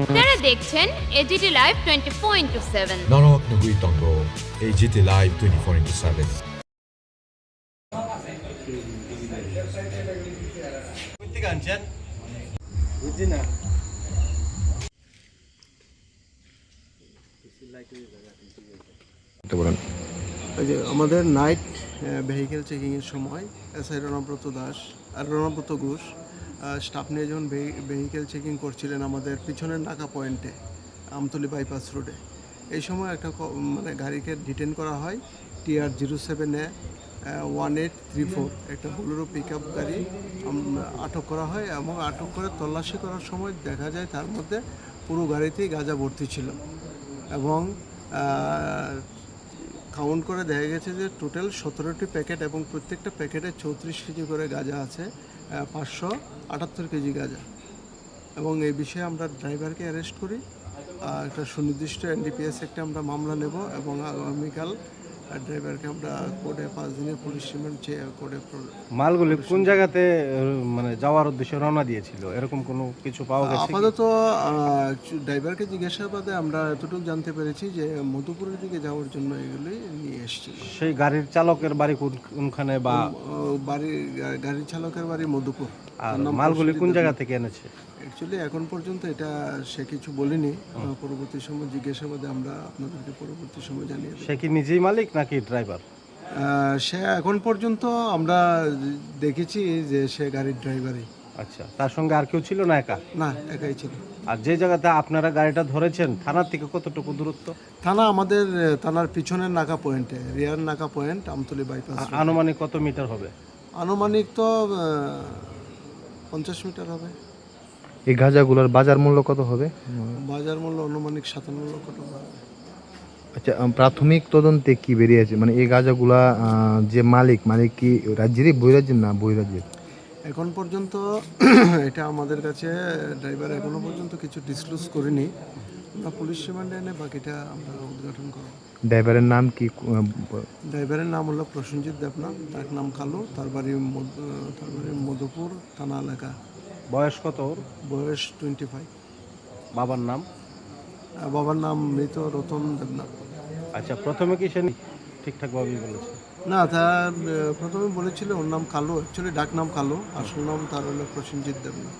আপনারা দেখছেন AGT live 24/7 Norok Nugui Tongo, AGT Live 24/7. ওই যে আমাদের নাইট ভেহিকেল চেকিংয়ের সময় এসআই রণব্রত দাস আর রণব্রত ঘোষ স্টাফ নিয়ে যখন ভেহিকেল চেকিং করছিলেন আমাদের পিছনের নাকা পয়েন্টে আমতলী বাইপাস রোডে, এই সময় একটা মানে গাড়িকে ডিটেন করা হয় TR-07 1834 একটা বোলেরো পিক আপ গাড়ি আটক করা হয় এবং আটক করে তল্লাশি করার সময় দেখা যায় তার মধ্যে পুরো গাড়িতেই গাঁজা ভর্তি ছিল এবং কাউন্ট করে দেখা গেছে যে টোটাল 17টি প্যাকেট এবং প্রত্যেকটা প্যাকেটে 34 কেজি করে গাঁজা আছে, 578 কেজি গাঁজা। এবং এই বিষয়ে আমরা ড্রাইভারকে অ্যারেস্ট করি, একটা সুনির্দিষ্ট NDPS একটা আমরা মামলা নেব এবং আগামীকাল ড্রাইভারকে আমরা কোর্টে 5 দিনের পুলিশ রিমান্ড চেয়ে কোর্টে। মালগুলি কোন জায়গাতে মানে যাওয়ার উদ্দেশ্যে রওনা দিয়েছিল, এরকম কোনো কিছু পাওয়া গেছে? আপাতত ড্রাইভারকে জিজ্ঞাসাবাদে আমরা এতটুকু জানতে পেরেছি যে মধুপুরের দিকে যাওয়ার জন্য এগুলি নিয়ে এসেছিল। সেই গাড়ির চালকের বাড়ি কোনখানে বা গাড়ির চালকের বাড়ি মধুপুর। আর মালগুলি কোন জায়গা থেকে এনেছে? অ্যাকচুয়ালি এখন পর্যন্ত এটা সে কিছু বলেনি, পরবর্তী সময় জিজ্ঞাসাবাদে আমরা আপনাদেরকে পরবর্তী সময় জানিয়ে দেব। সে কি নিজেই মালিক নাকি ড্রাইভার? সে এখন পর্যন্ত আমরা দেখেছি যে সে গাড়ির ড্রাইভারই। আচ্ছা, তার সঙ্গে আর কেউ ছিল না? না, একাই ছিল। আর যে জায়গাতে আপনারা গাড়িটা ধরেছেন থানার থেকে কতটুকু দূরত্ব? থানা আমাদের থানার পিছনের নাকা পয়েন্টে, রিয়ার নাকা পয়েন্ট আমতলী বাইপাস। আনুমানিক কত মিটার হবে? আনুমানিক তো 50 মিটার হবে। এই গাঁজাগুলোর বাজার মূল্য কত হবে? বাজার মূল্য আনুমানিক 57 লক্ষ টাকা। আচ্ছা, প্রাথমিক তদন্তে কি বেরিয়েছে, মানে এই গাঁজাগুলা যে মালিক কি রাজ্যেরই, বহিরাজ্যের না বহিরাজ্যের? এখন পর্যন্ত এটা আমাদের কাছে ড্রাইভার এখনো পর্যন্ত কিছু ডিসক্লোজ করেনি, আমরা পুলিশ রিমান্ডে এনে বাকিটা আমরা উদ্ঘাটন করব। ড্রাইভারের নাম কি? ড্রাইভারের নাম হলো প্রসেনজিৎ দেবনাথ, তার নাম কালু, তার বাড়ি মধুপুর থানা এলাকা। বয়স কত ওর? বয়স 25। বাবার নাম? বাবার নাম মৃত রতন দেবনাথ। আচ্ছা, প্রথমে কি সে ঠিকঠাকভাবেই বলেছে? না, তার প্রথমে বলেছিল ওর নাম কালু, অ্যাকচুয়ালি ডাক নাম কালু, আসল নাম তার হলো প্রসেনজিৎ দেবনাথ।